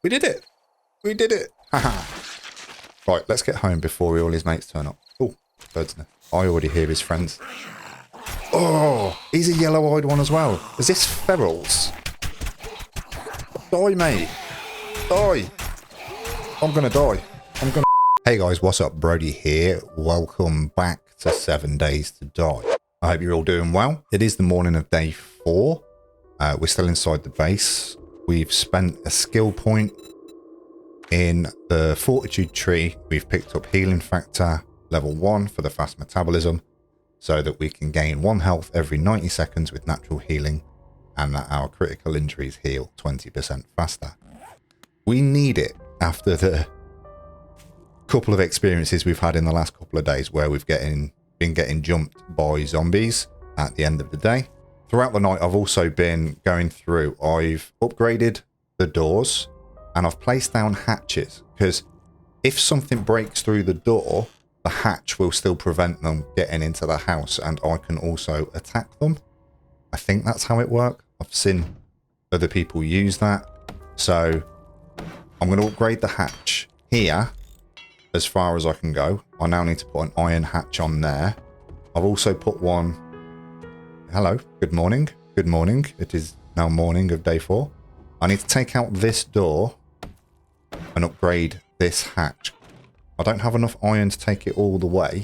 We did it. We did it. Haha. Right, let's get home before all his mates turn up. Oh, bird's nest. I already hear his friends. Oh, he's a yellow-eyed one as well. Is this ferals? Die, mate. Die. I'm gonna die. I'm gonna... Hey guys, what's up? Brodie here. Welcome back to 7 Days to Die. I hope you're all doing well. It is the morning of day 4. We're still inside the base. We've spent a skill point in the fortitude tree. We've picked up healing factor level 1 for the fast metabolism, so that we can gain 1 health every 90 seconds with natural healing, and that our critical injuries heal 20% faster. We need it after the couple of experiences we've had in the last couple of days where we've been getting jumped by zombies at the end of the day. Throughout the night, I've also been going through. I've upgraded the doors and I've placed down hatches, because if something breaks through the door, the hatch will still prevent them getting into the house, and I can also attack them. I think that's how it works. I've seen other people use that. So I'm going to upgrade the hatch here as far as I can go. I now need to put an iron hatch on there. I've also put one... Hello, good morning. Good morning. It is now morning of day 4. I need to take out this door and upgrade this hatch. I don't have enough iron to take it all the way,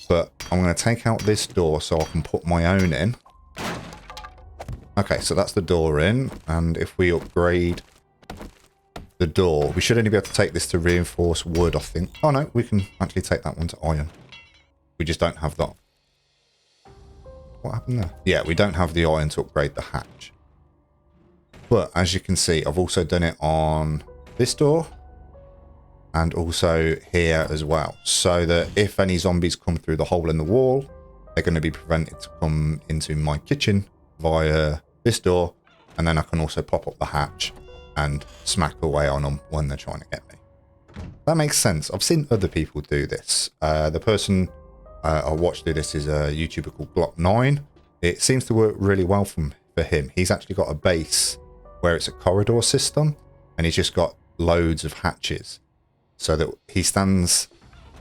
but I'm going to take out this door so I can put my own in. Okay, so that's the door in, and if we upgrade the door, we should only be able to take this to reinforce wood, I think. Oh no, we can actually take that one to iron. We just don't have that. What happened there? Yeah, we don't have the iron to upgrade the hatch. But as you can see, I've also done it on this door and also here as well, so that if any zombies come through the hole in the wall, they're going to be prevented to come into my kitchen via this door, and then I can also pop up the hatch and smack away on them when they're trying to get me. That makes sense. I've seen other people do this. The person I watched do this is a YouTuber called Glock9. It seems to work really well for him. He's actually got a base where it's a corridor system, and he's just got loads of hatches, so that he stands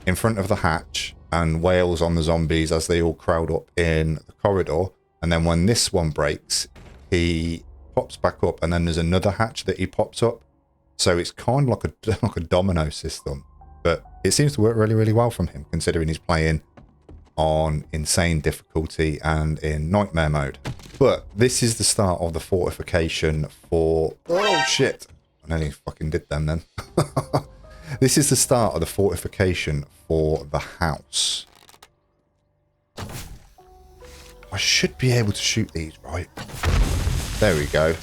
in front of the hatch and wails on the zombies as they all crowd up in the corridor, and then when this one breaks, he pops back up, and then there's another hatch that he pops up. So it's kind of like a domino system, but it seems to work really, really well from him, considering he's playing on insane difficulty and in nightmare mode. But this is the start of the fortification for... Oh shit, I nearly fucking did them then. This is the start of the fortification for the house. I should be able to shoot these, right? There we go.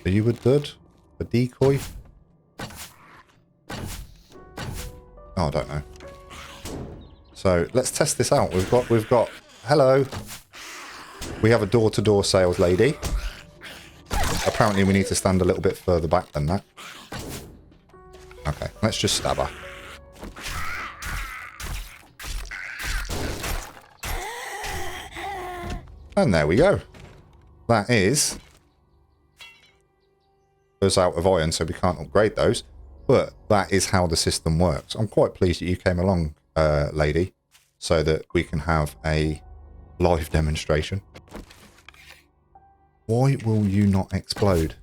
Are you a dud? A decoy? Oh, I don't know. So let's test this out. We've got. Hello. We have a door-to-door sales lady. Apparently, we need to stand a little bit further back than that. Okay, let's just stab her. And there we go. That is us out of iron, so we can't upgrade those. But that is how the system works. I'm quite pleased that you came along, lady, so that we can have a live demonstration. Why will you not explode?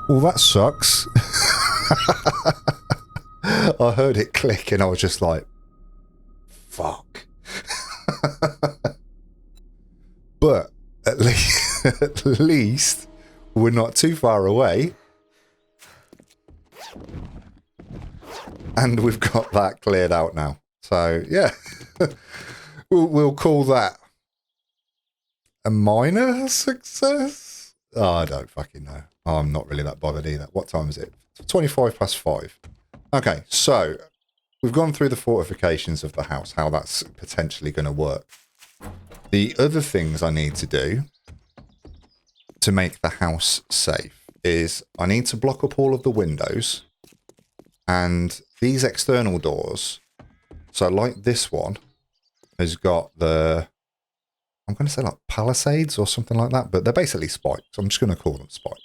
Well, that sucks. I heard it click and I was just like, fuck. But at least we're not too far away. And we've got that cleared out now. So, yeah. we'll call that a minor success? Oh, I don't fucking know. I'm not really that bothered either. What time is it? 25 past 5. Okay, so we've gone through the fortifications of the house, how that's potentially going to work. The other things I need to do to make the house safe is I need to block up all of the windows and these external doors. So like this one has got the, I'm going to say like palisades or something like that, but they're basically spikes. I'm just going to call them spikes.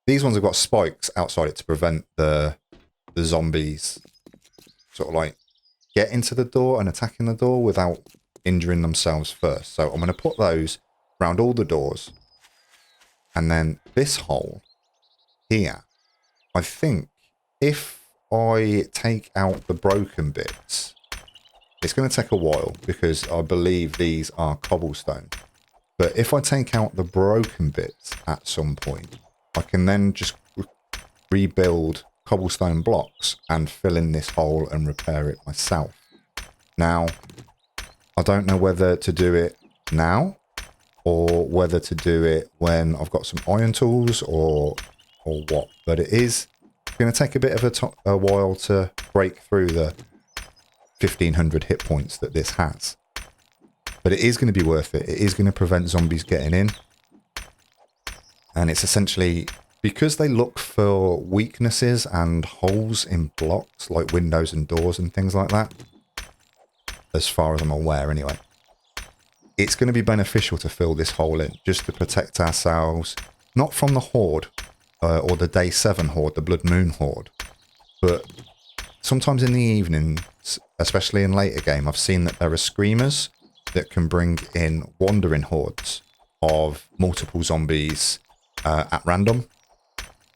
These ones have got spikes outside it to prevent the zombies sort of like get into the door and attacking the door without injuring themselves first. So I'm going to put those around all the doors. And then this hole here, I think if I take out the broken bits, it's going to take a while because I believe these are cobblestone. But if I take out the broken bits at some point, I can then just rebuild cobblestone blocks and fill in this hole and repair it myself. Now, I don't know whether to do it now or whether to do it when I've got some iron tools or what. But it is going to take a bit of a while to break through the 1500 hit points that this has. But it is going to be worth it. It is going to prevent zombies getting in. And it's essentially, because they look for weaknesses and holes in blocks, like windows and doors and things like that, as far as I'm aware anyway, it's going to be beneficial to fill this hole in, just to protect ourselves, not from the Horde, or the Day 7 Horde, the Blood Moon Horde, but sometimes in the evening, especially in later game, I've seen that there are screamers that can bring in wandering hordes of multiple zombies at random.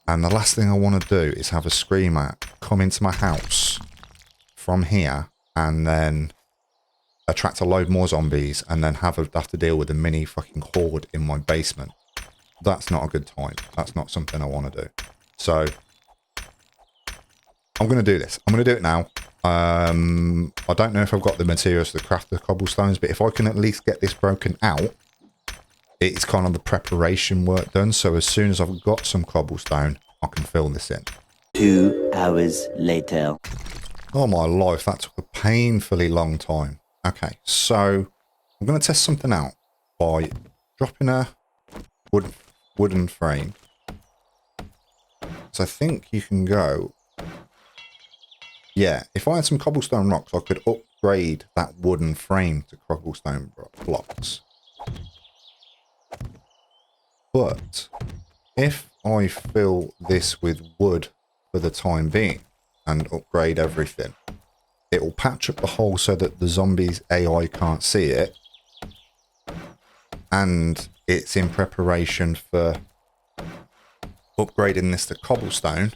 And the last thing I want to do is have a screamer come into my house from here and then attract a load more zombies and then have to deal with a mini fucking horde in my basement. That's not a good time. That's not something I want to do. So I'm going to do this. I'm going to do it now. I don't know if I've got the materials to craft the cobblestones, but if I can at least get this broken out, it's kind of the preparation work done. So as soon as I've got some cobblestone, I can fill this in. 2 hours later. Oh my life, that took a painfully long time. Okay, so I'm going to test something out by dropping a wooden frame. So I think you can go... Yeah, if I had some cobblestone rocks, I could upgrade that wooden frame to cobblestone blocks. But if I fill this with wood for the time being and upgrade everything, it will patch up the hole so that the zombies' AI can't see it. And it's in preparation for upgrading this to cobblestone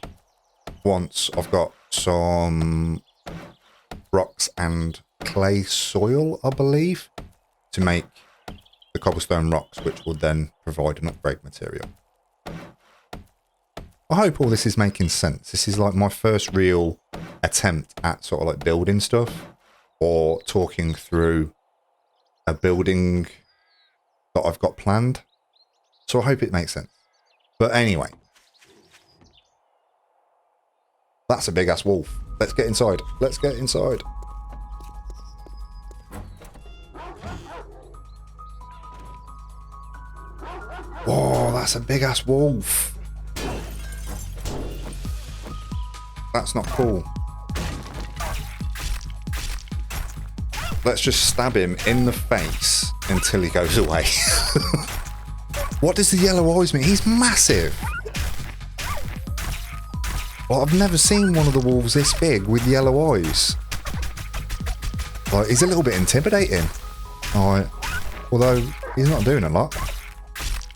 once I've got some rocks and clay soil, I believe, to make the cobblestone rocks, which will then provide an upgrade material. I hope all this is making sense. This is like my first real attempt at sort of like building stuff or talking through a building that I've got planned. So I hope it makes sense. But anyway, that's a big ass wolf. Let's get inside. Let's get inside. Whoa, that's a big ass wolf. That's not cool. Let's just stab him in the face until he goes away. What does the yellow eyes mean? He's massive. Well, I've never seen one of the wolves this big with yellow eyes. Like, he's a little bit intimidating. Alright. Although, he's not doing a lot.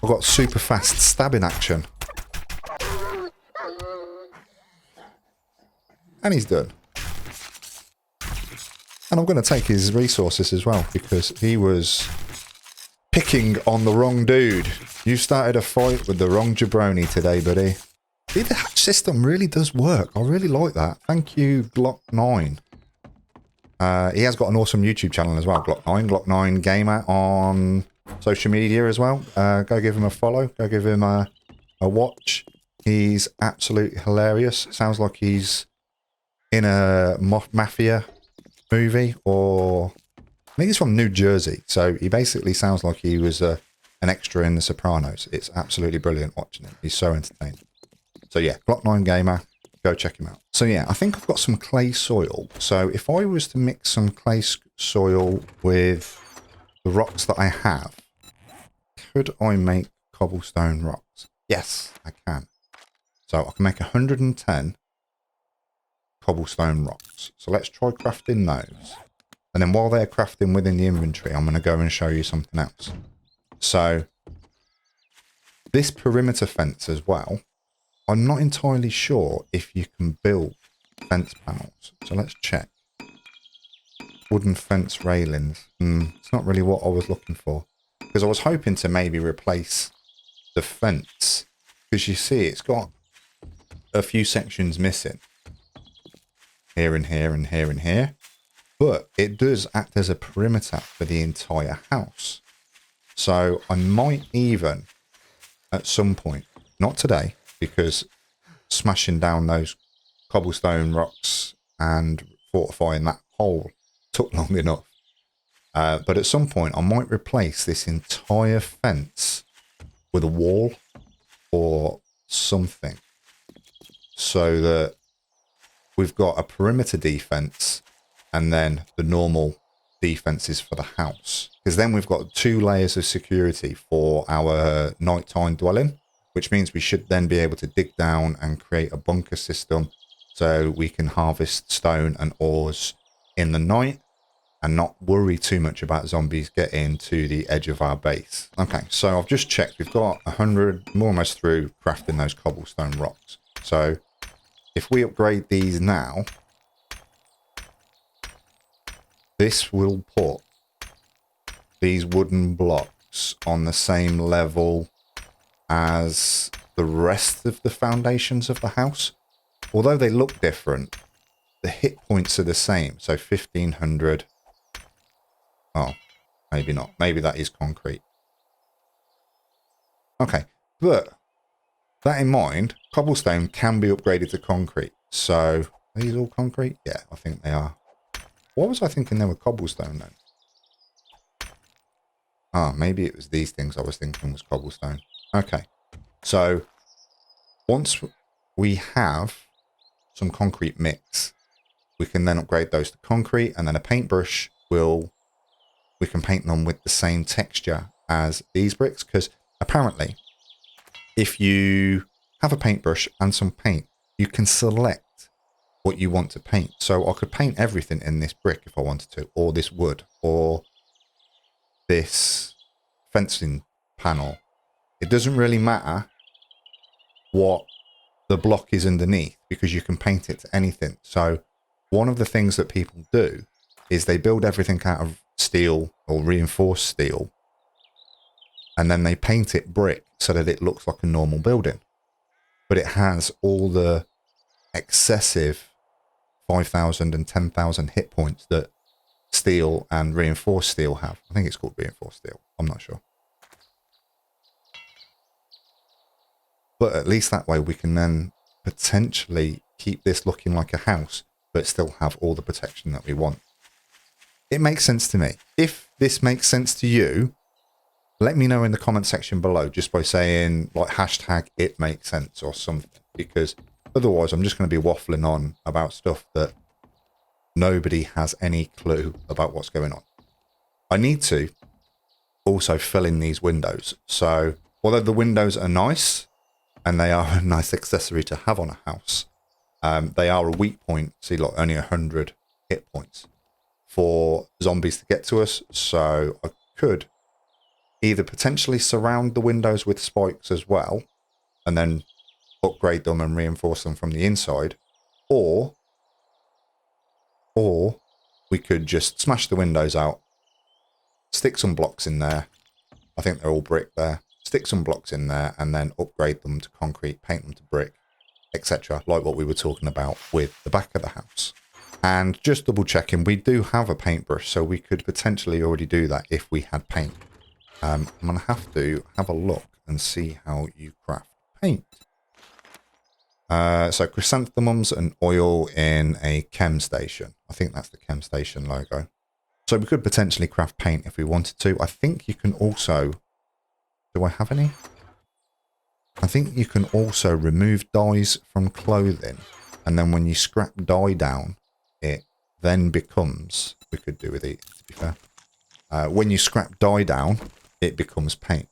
I've got super fast stabbing action. And he's done. And I'm going to take his resources as well, because he was picking on the wrong dude. You started a fight with the wrong jabroni today, buddy. See, the hatch system really does work. I really like that. Thank you, Glock9. He has got an awesome YouTube channel as well, Glock9. Glock9 Gamer on social media as well. Go give him a follow. Go give him a watch. He's absolutely hilarious. Sounds like he's in a mafia movie, or I think he's from New Jersey. So he basically sounds like he was a an extra in The Sopranos. It's absolutely brilliant watching him. He's so entertaining. So yeah, Glock 9 Gamer, go check him out. So yeah, I think I've got some clay soil. So if I was to mix some clay soil with the rocks that I have, could I make cobblestone rocks? Yes, I can. So I can make 110 cobblestone rocks. So let's try crafting those. And then while they're crafting within the inventory, I'm going to go and show you something else. So this perimeter fence as well, I'm not entirely sure if you can build fence panels. So let's check. Wooden fence railings. It's not really what I was looking for. Because I was hoping to maybe replace the fence. Because you see, it's got a few sections missing. Here and here and here and here. But it does act as a perimeter for the entire house. So I might even, at some point, not today, because smashing down those cobblestone rocks and fortifying that hole took long enough. But at some point, I might replace this entire fence with a wall or something, so that we've got a perimeter defense and then the normal defenses for the house. Because then we've got 2 layers of security for our nighttime dwelling, which means we should then be able to dig down and create a bunker system so we can harvest stone and ores in the night and not worry too much about zombies getting to the edge of our base. Okay, so I've just checked. We've got 100, we're almost through crafting those cobblestone rocks. So if we upgrade these now, this will put these wooden blocks on the same level as the rest of the foundations of the house. Although they look different, the hit points are the same. So 1500. Oh, maybe not. Maybe that is concrete. Okay, but that in mind, cobblestone can be upgraded to concrete. So are these all concrete? Yeah, I think they are. What was I thinking they were cobblestone then? Ah, maybe it was these things I was thinking was cobblestone. Okay, so once we have some concrete mix, we can then upgrade those to concrete, and then a paintbrush we can paint them with the same texture as these bricks, because apparently if you have a paintbrush and some paint, you can select what you want to paint. So I could paint everything in this brick if I wanted to, or this wood, or this fencing panel. It doesn't really matter what the block is underneath, because you can paint it to anything. So one of the things that people do is they build everything out of steel or reinforced steel, and then they paint it brick so that it looks like a normal building, but it has all the excessive 5,000 and 10,000 hit points that steel and reinforced steel have. I think it's called reinforced steel. I'm not sure. But at least that way we can then potentially keep this looking like a house, but still have all the protection that we want. It makes sense to me. If this makes sense to you, let me know in the comment section below, just by saying like hashtag it makes sense or something, because otherwise I'm just going to be waffling on about stuff that nobody has any clue about what's going on. I need to also fill in these windows. So although the windows are nice and they are a nice accessory to have on a house, they are a weak point. See, like only 100 hit points for zombies to get to us. So I could either potentially surround the windows with spikes as well, and then upgrade them and reinforce them from the inside, or we could just smash the windows out, stick some blocks in there. I think they're all brick there. Stick some blocks in there and then upgrade them to concrete, paint them to brick, etc. Like what we were talking about with the back of the house. And just double checking, we do have a paintbrush, so we could potentially already do that if we had paint. I'm going to have a look and see how you craft paint. So chrysanthemums and oil in a chem station. I think that's the chem station logo. So we could potentially craft paint if we wanted to. I think you can also Do I have any? I think you can also remove dyes from clothing. And then when you scrap dye down, it then becomes... We could do with it, to be fair. When you scrap dye down, it becomes paint.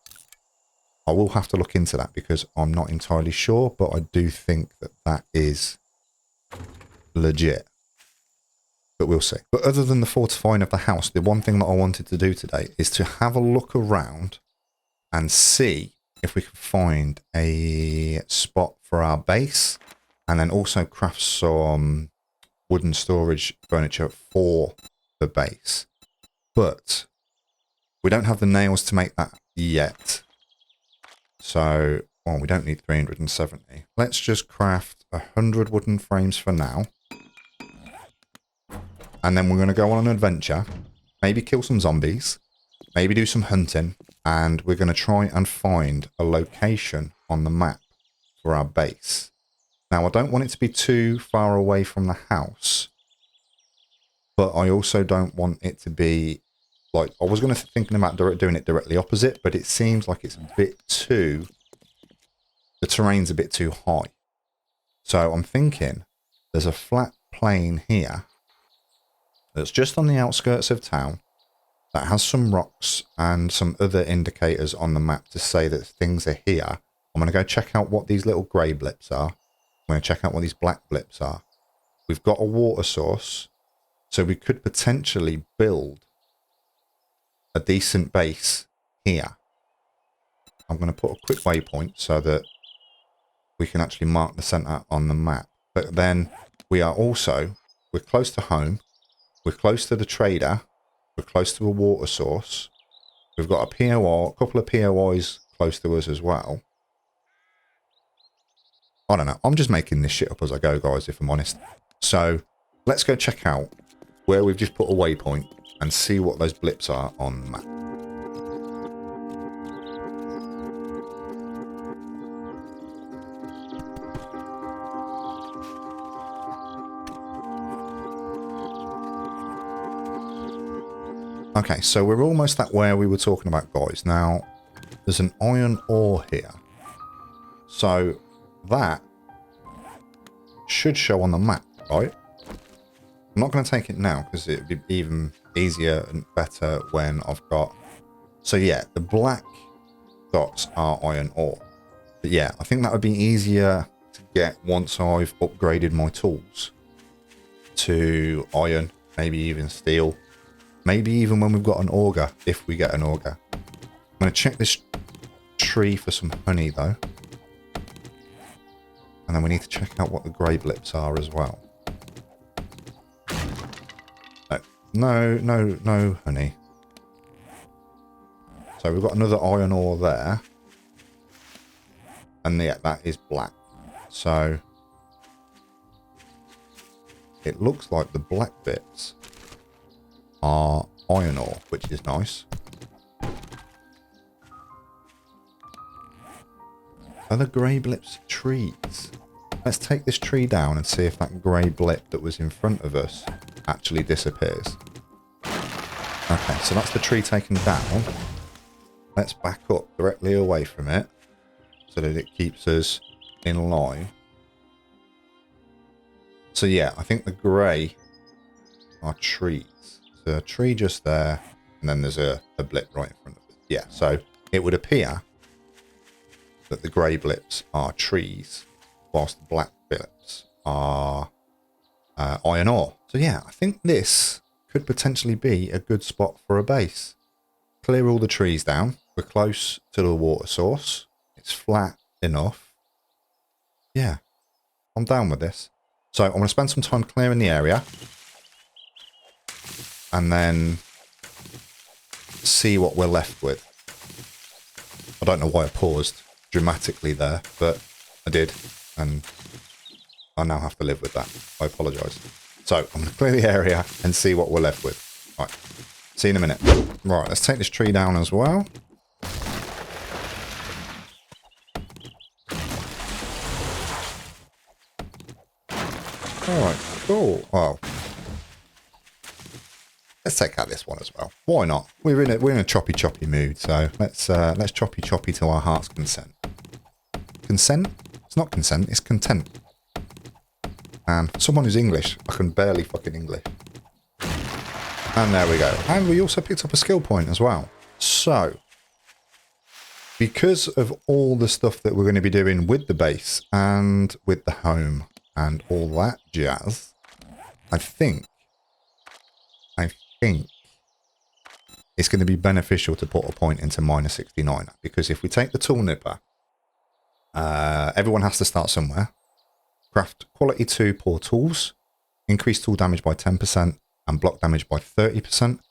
I will have to look into that because I'm not entirely sure, but I do think that that is legit. But we'll see. But other than the fortifying of the house, the one thing that I wanted to do today is to have a look around and see if we can find a spot for our base, and then also craft some wooden storage furniture for the base. But we don't have the nails to make that yet. So, well, we don't need 370. Let's just craft 100 wooden frames for now. And then we're going to go on an adventure. Maybe kill some zombies. Maybe do some hunting. And we're going to try and find a location on the map for our base. Now, I don't want it to be too far away from the house. But I also don't want it to be... Like, I was going to thinking about doing it directly opposite, but it seems like it's a bit too... The terrain's a bit too high. So I'm thinking there's a flat plain here that's just on the outskirts of town that has some rocks and some other indicators on the map to say that things are here. I'm going to go check out what these little grey blips are. I'm going to check out what these black blips are. We've got a water source, so we could potentially build a decent base here. I'm going to put a quick waypoint so that we can actually mark the center on the map. But then we're close to home, we're close to the trader, we're close to a water source, we've got a POI, a couple of POIs close to us as well. I don't know, I'm just making this shit up as I go, guys, if I'm honest. So let's go check out where we've just put a waypoint and see what those blips are on the map. Okay, so we're almost at where we were talking about, guys. Now, there's an iron ore here. So that should show on the map, right? I'm not going to take it now because it'd be even easier and better when I've got... So yeah, the black dots are iron ore. But yeah, I think that would be easier to get once I've upgraded my tools to iron, maybe even steel. Maybe even when we've got an auger, if we get an auger. I'm going to check this tree for some honey though. And then we need to check out what the grey blips are as well. No honey. So we've got another iron ore there. And yeah, that is black. So it looks like the black bits are iron ore, which is nice. Are the grey blips trees? Let's take this tree down and see if that grey blip that was in front of us actually disappears. Okay, so that's the tree taken down. Let's back up directly away from it so that it keeps us in line. So yeah, I think the grey are trees. So a tree just there, and then there's a blip right in front of it. Yeah, so it would appear that the grey blips are trees, whilst the black blips are iron ore. So yeah, I think this could potentially be a good spot for a base. Clear all the trees down. We're close to the water source. It's flat enough. Yeah, I'm down with this. So I'm going to spend some time clearing the area. And then see what we're left with. I don't know why I paused dramatically there, but I did. And I now have to live with that. I apologise. So I'm going to clear the area and see what we're left with. Right. See you in a minute. Right, let's take this tree down as well. Alright, cool. Well, Let's take out this one as well. Why not? We're in a choppy mood, so let's choppy to our heart's content. Consent? It's not consent, it's content. And for someone who's English, I can barely fucking English. And there we go. And we also picked up a skill point as well. So, because of all the stuff that we're going to be doing with the base and with the home and all that jazz, I think it's going to be beneficial to put a point into -69, because if we take the tool nipper, everyone has to start somewhere. Craft quality 2 poor tools, increase tool damage by 10% and block damage by 30%.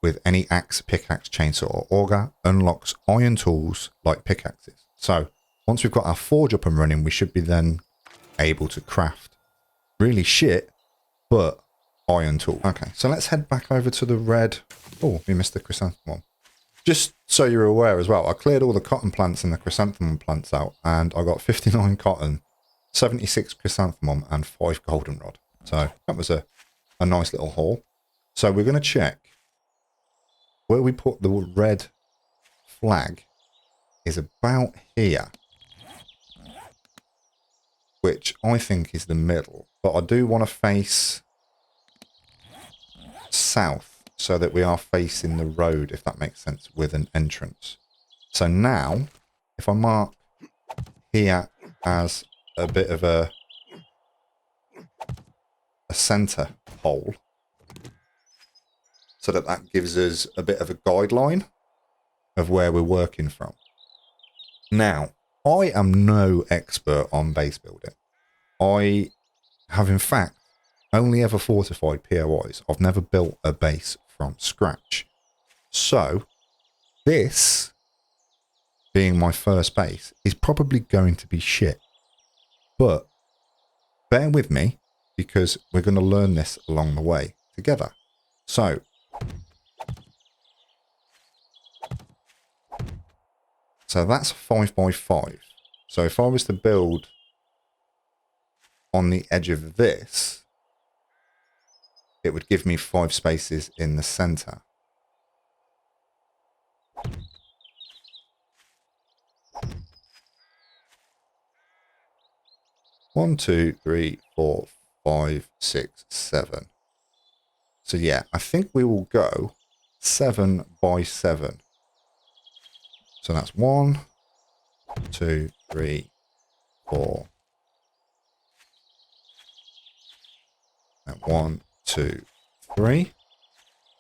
With any axe, pickaxe, chainsaw or auger, unlocks iron tools like pickaxes. So once we've got our forge up and running, we should be then able to craft really shit, but iron tool. Okay, so let's head back over to the red. Oh, we missed the chrysanthemum. Just so you're aware as well, I cleared all the cotton plants and the chrysanthemum plants out, and I got 59 cotton, 76 chrysanthemum, and 5 goldenrod. So that was a nice little haul. So we're going to check where we put the red flag is about here, which I think is the middle, but I do want to face south so that we are facing the road, if that makes sense, with an entrance. So now, if I mark here as a bit of a center hole, so that gives us a bit of a guideline of where we're working from. Now, I am no expert on base building. I have, in fact, only ever fortified POIs. I've never built a base from scratch. So, this, being my first base, is probably going to be shit. But, bear with me, because we're going to learn this along the way together. So, that's 5x5. So if I was to build on the edge of this, it would give me 5 spaces in the center. One, 2, 3, 4, 5, 6, 7. So yeah, I think we will go 7x7. So that's 1, 2, 3, 4. And 1, 2, 3. So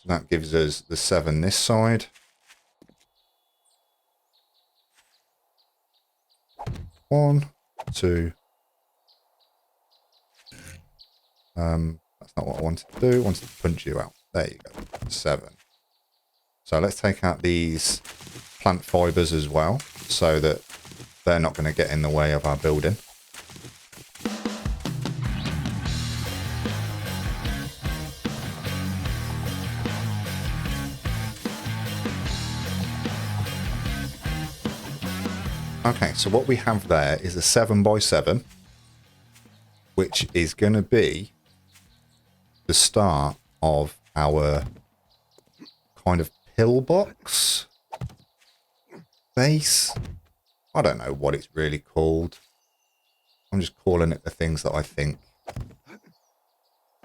that gives us the 7 this side. 1, 2. That's not what I wanted to do. I wanted to punch you out. There you go. 7. So let's take out these plant fibers as well, so that they're not going to get in the way of our building. Okay, so what we have there is a 7x7, which is going to be the start of our kind of pillbox base. I don't know what it's really called. I'm just calling it the things that I think.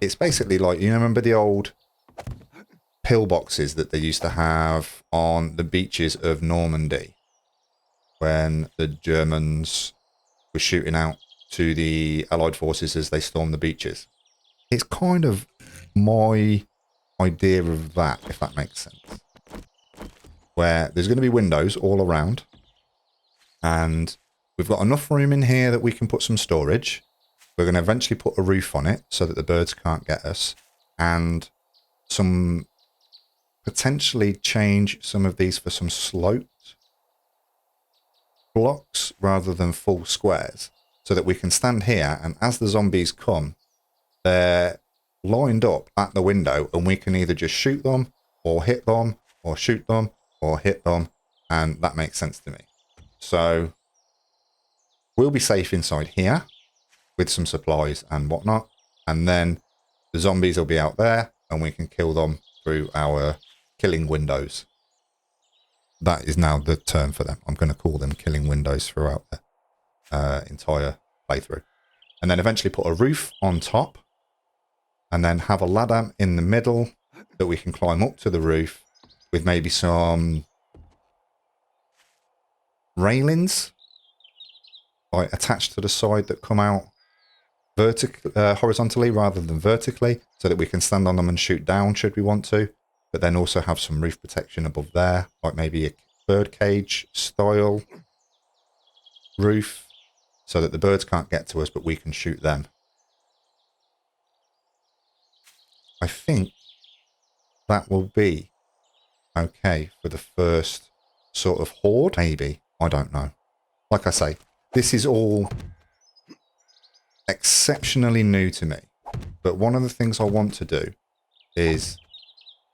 It's basically like, you know, remember the old pillboxes that they used to have on the beaches of Normandy when the Germans were shooting out to the Allied forces as they stormed the beaches? It's kind of my idea of that, if that makes sense. Where there's going to be windows all around, and we've got enough room in here that we can put some storage. We're going to eventually put a roof on it so that the birds can't get us, and some potentially change some of these for some sloped blocks rather than full squares, so that we can stand here, and as the zombies come, they're lined up at the window, and we can either just shoot them or hit them or shoot them or hit them, and that makes sense to me. So we'll be safe inside here with some supplies and whatnot, and then the zombies will be out there and we can kill them through our killing windows. That is now the term for them. I'm going to call them killing windows throughout the entire playthrough. And then eventually put a roof on top. And then have a ladder in the middle that we can climb up to the roof with maybe some railings like attached to the side that come out horizontally rather than vertically, so that we can stand on them and shoot down should we want to, but then also have some roof protection above there, like maybe a bird cage style roof, so that the birds can't get to us but we can shoot them. I think that will be okay for the first sort of horde, maybe. I don't know. Like I say, this is all exceptionally new to me. But one of the things I want to do is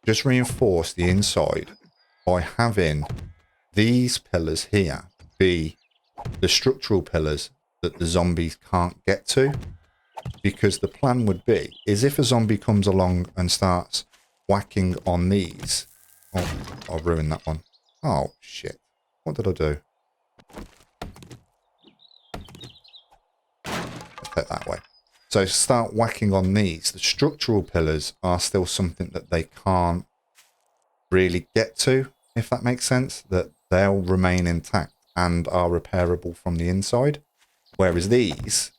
just reinforce the inside by having these pillars here be the structural pillars that the zombies can't get to. Because the plan would be, is if a zombie comes along and starts whacking on these... Oh, I'll ruin that one. Oh, shit. What did I do? Let's put it that way. So start whacking on these. The structural pillars are still something that they can't really get to, if that makes sense. That they'll remain intact and are repairable from the inside. Whereas these...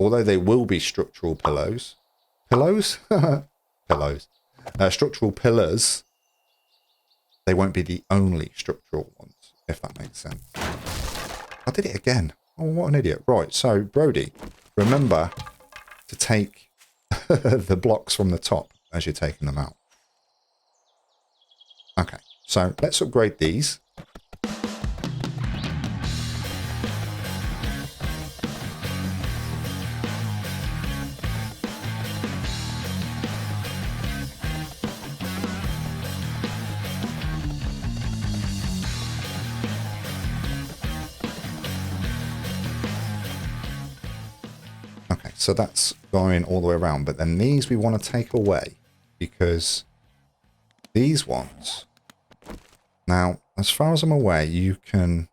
although they will be structural pillows, structural pillars, they won't be the only structural ones, if that makes sense. I did it again. Oh, what an idiot. Right, so Brodie, remember to take the blocks from the top as you're taking them out. Okay, so let's upgrade these. So that's going all the way around. But then these we want to take away because these ones... Now, as far as I'm aware, you can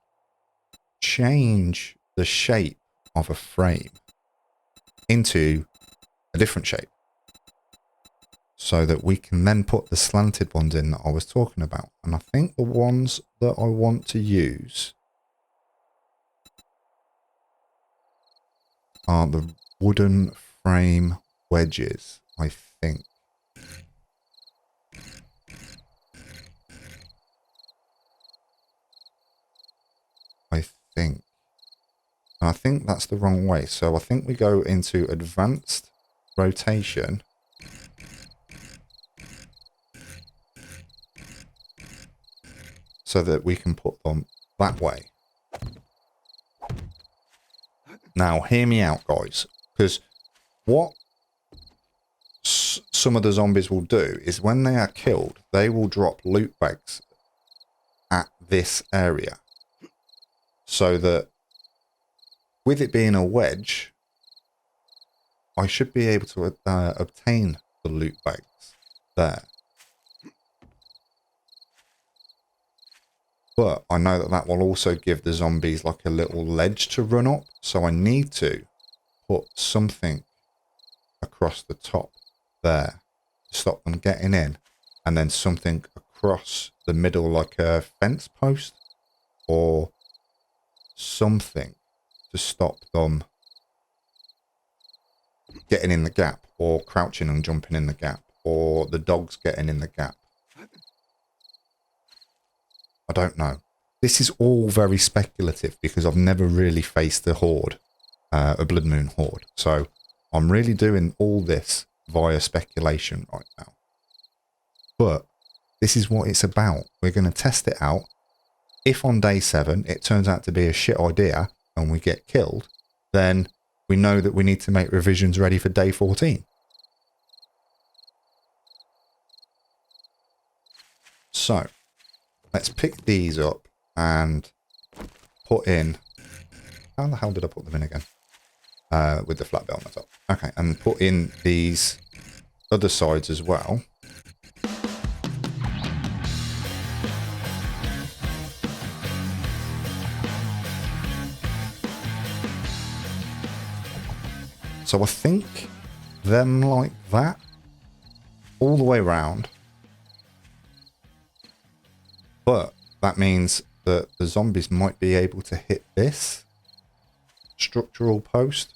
change the shape of a frame into a different shape. So that we can then put the slanted ones in that I was talking about. And I think the ones that I want to use are the wooden frame wedges, I think. And I think that's the wrong way. So I think we go into advanced rotation. So that we can put them that way. Now, hear me out, guys. Because what some of the zombies will do is when they are killed, they will drop loot bags at this area. So that with it being a wedge, I should be able to obtain the loot bags there. But I know that that will also give the zombies like a little ledge to run up. So I need to put something across the top there to stop them getting in. And then something across the middle like a fence post or something to stop them getting in the gap or crouching and jumping in the gap or the dogs getting in the gap. I don't know. This is all very speculative because I've never really faced a horde, a Blood Moon horde. So I'm really doing all this via speculation right now. But this is what it's about. We're going to test it out. If on day 7 it turns out to be a shit idea and we get killed, then we know that we need to make revisions ready for day 14. So let's pick these up and put in... How the hell did I put them in again? With the flat belt on the top. Okay, and put in these other sides as well. So I think them like that all the way around. But that means that the zombies might be able to hit this structural post.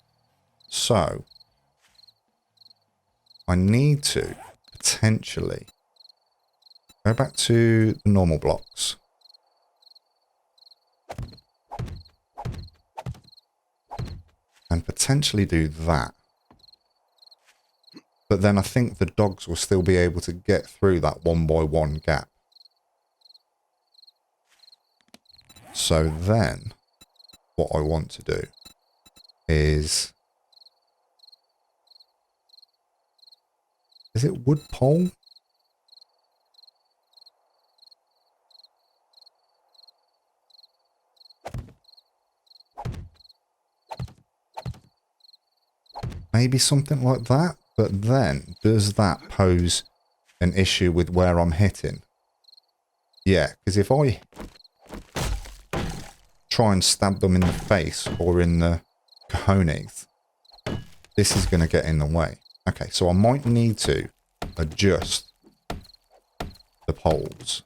So I need to potentially go back to the normal blocks. And potentially do that. But then I think the dogs will still be able to get through that 1x1 gap. So then what I want to do is it wood pole? Maybe something like that, but then does that pose an issue with where I'm hitting? Yeah, because if I try and stab them in the face or in the cojones, this is going to get in the way. Okay, so I might need to adjust the poles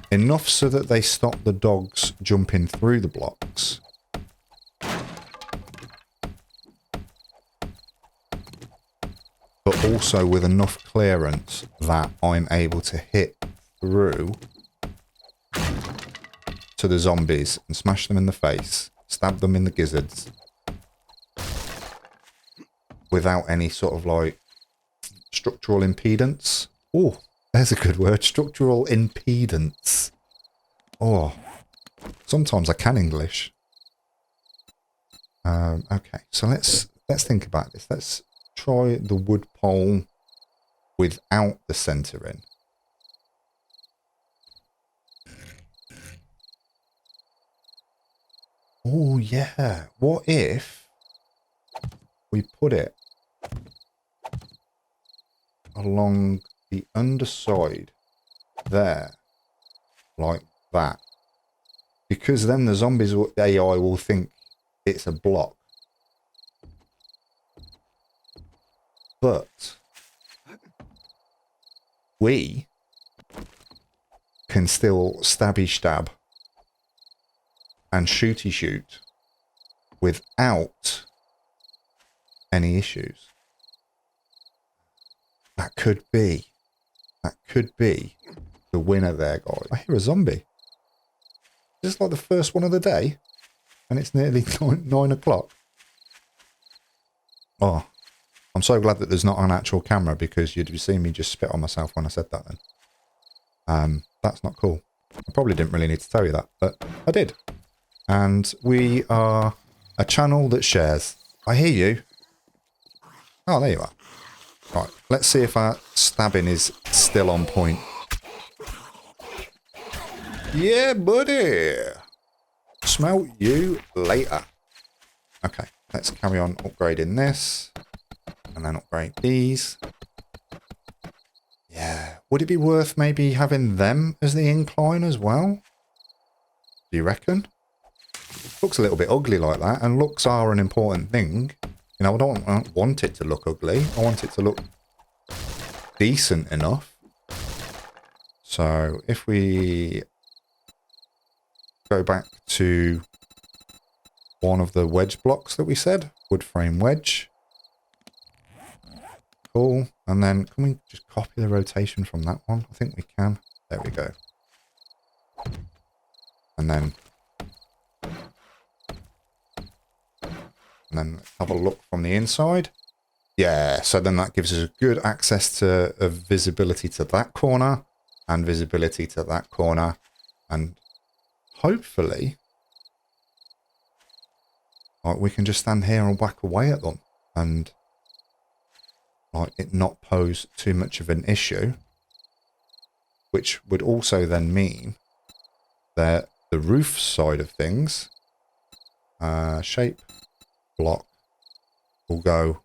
enough so that they stop the dogs jumping through the blocks. But also with enough clearance that I'm able to hit through to the zombies and smash them in the face, stab them in the gizzards, without any sort of like structural impedance. Oh, there's a good word, structural impedance. Oh, sometimes I can English. Okay, so let's think about this. Let's try the wood pole without the centering. Oh yeah, what if we put it along the underside there, like that? Because then the zombies AI will think it's a block. But we can still stabby stab and shooty shoot without any issues. That could be the winner there, guys. I hear a zombie. This is like the first one of the day, and it's nearly 9 o'clock. Oh, I'm so glad that there's not an actual camera, because you'd have seen me just spit on myself when I said that then. That's not cool. I probably didn't really need to tell you that, but I did. And we are a channel that shares. I hear you. Oh, there you are. Right, let's see if our stabbing is still on point. Yeah, buddy. Smell you later. Okay, let's carry on upgrading this. And then upgrade these. Yeah. Would it be worth maybe having them as the incline as well? Do you reckon? Looks a little bit ugly like that, and looks are an important thing. You know, I don't want it to look ugly. I want it to look decent enough. So if we go back to one of the wedge blocks that we said, wood frame wedge. Cool. And then can we just copy the rotation from that one? I think we can. There we go. And then have a look from the inside. Yeah, so then that gives us a good access to visibility to that corner and visibility to that corner. And hopefully like, we can just stand here and whack away at them and like it not pose too much of an issue, which would also then mean that the roof side of things, shape block, will go,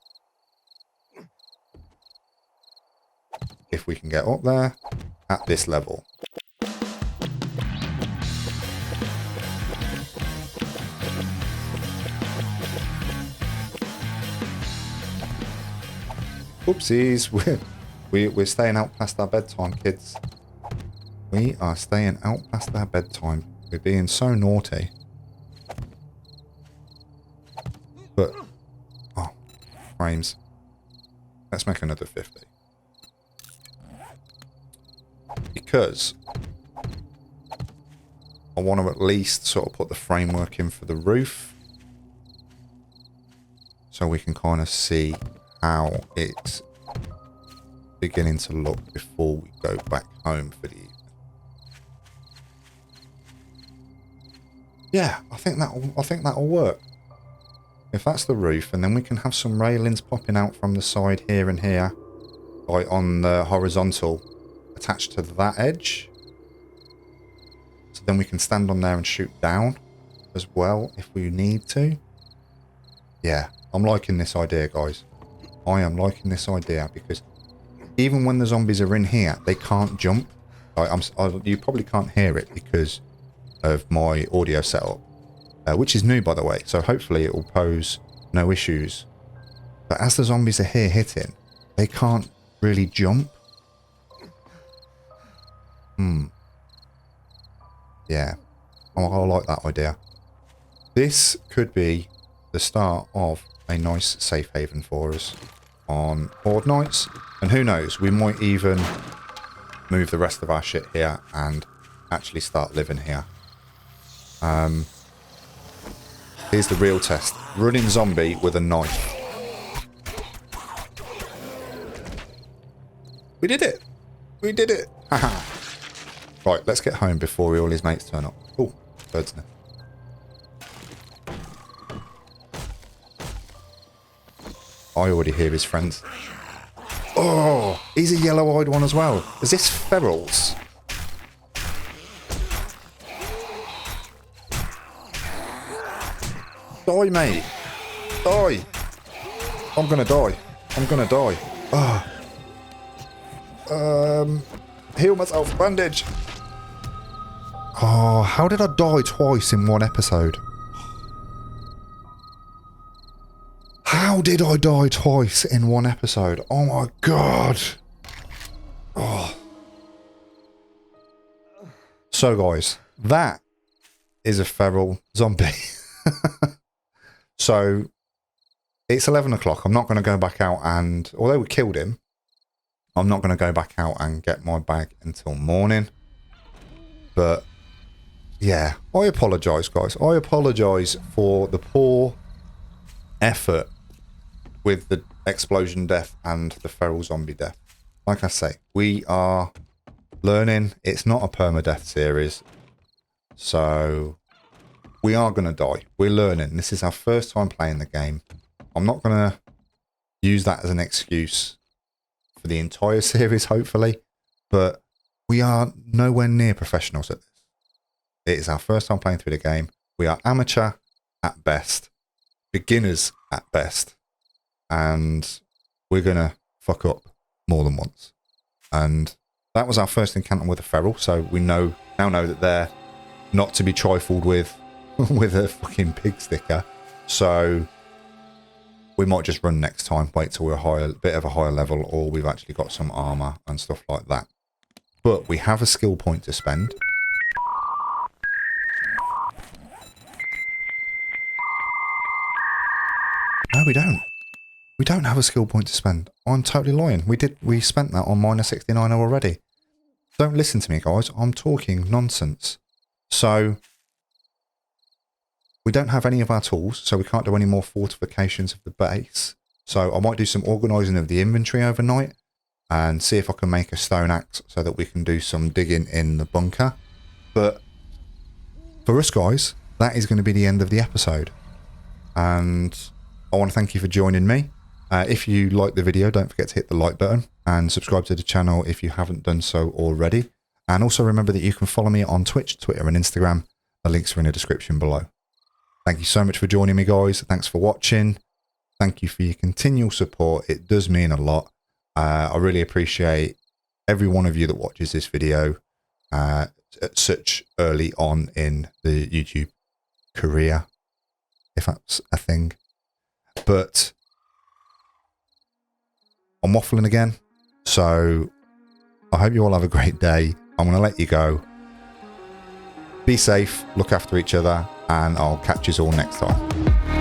if we can get up there, at this level. Whoopsies. We're staying out past our bedtime, kids. We are staying out past our bedtime. We're being so naughty. But, oh, frames. Let's make another 50. Because I want to at least sort of put the framework in for the roof. So we can kind of see how it's beginning to look before we go back home for the evening. Yeah, I think that'll work. If that's the roof, and then we can have some railings popping out from the side here and here, like on the horizontal, attached to that edge. So then we can stand on there and shoot down as well if we need to. Yeah, I'm liking this idea, guys. I am liking this idea because even when the zombies are in here, they can't jump. You probably can't hear it because of my audio setup, which is new, by the way. So hopefully it will pose no issues. But as the zombies are here hitting, they can't really jump. Yeah, I like that idea. This could be the start of a nice safe haven for us on Horde nights. And who knows, we might even move the rest of our shit here and actually start living here. Here's the real test. Running zombie with a knife. We did it! We did it! Haha. Right, let's get home before all his mates turn up. Oh, bird's nest. I already hear his friends. Oh, he's a yellow-eyed one as well. Is this ferals? Die, mate. Die. I'm gonna die. I'm gonna die. Oh. Heal myself. Bandage. Oh, how did I die twice in one episode? How did I die twice in one episode? Oh my god. Oh. So guys, that is a feral zombie. So it's 11 o'clock. I'm not going to go back out and, although we killed him, I'm not going to go back out and get my bag until morning. But yeah, I apologise, guys. I apologise for the poor effort with the explosion death and the feral zombie death. Like I say, we are learning. It's not a permadeath series. So we are going to die. We're learning. This is our first time playing the game. I'm not going to use that as an excuse for the entire series, hopefully. But we are nowhere near professionals at this. It is our first time playing through the game. We are amateur at best. Beginners at best. And we're going to fuck up more than once. And that was our first encounter with a feral. So we now know that they're not to be trifled with with a fucking pig sticker. So we might just run next time, wait till we're a bit of a higher level, or we've actually got some armor and stuff like that. But we have a skill point to spend. No, we don't. We don't have a skill point to spend. I'm totally lying. We spent that on minor 69 already. Don't listen to me, guys. I'm talking nonsense. So we don't have any of our tools, so we can't do any more fortifications of the base. So I might do some organising of the inventory overnight and see if I can make a stone axe so that we can do some digging in the bunker. But for us, guys, that is going to be the end of the episode. And I want to thank you for joining me. If you like the video, don't forget to hit the like button and subscribe to the channel if you haven't done so already. And also remember that you can follow me on Twitch, Twitter and Instagram. The links are in the description below. Thank you so much for joining me, guys. Thanks for watching. Thank you for your continual support. It does mean a lot. I really appreciate every one of you that watches this video at such early on in the YouTube career, if that's a thing. But I'm waffling again. So I hope you all have a great day. I'm going to let you go. Be safe, look after each other, and I'll catch you all next time.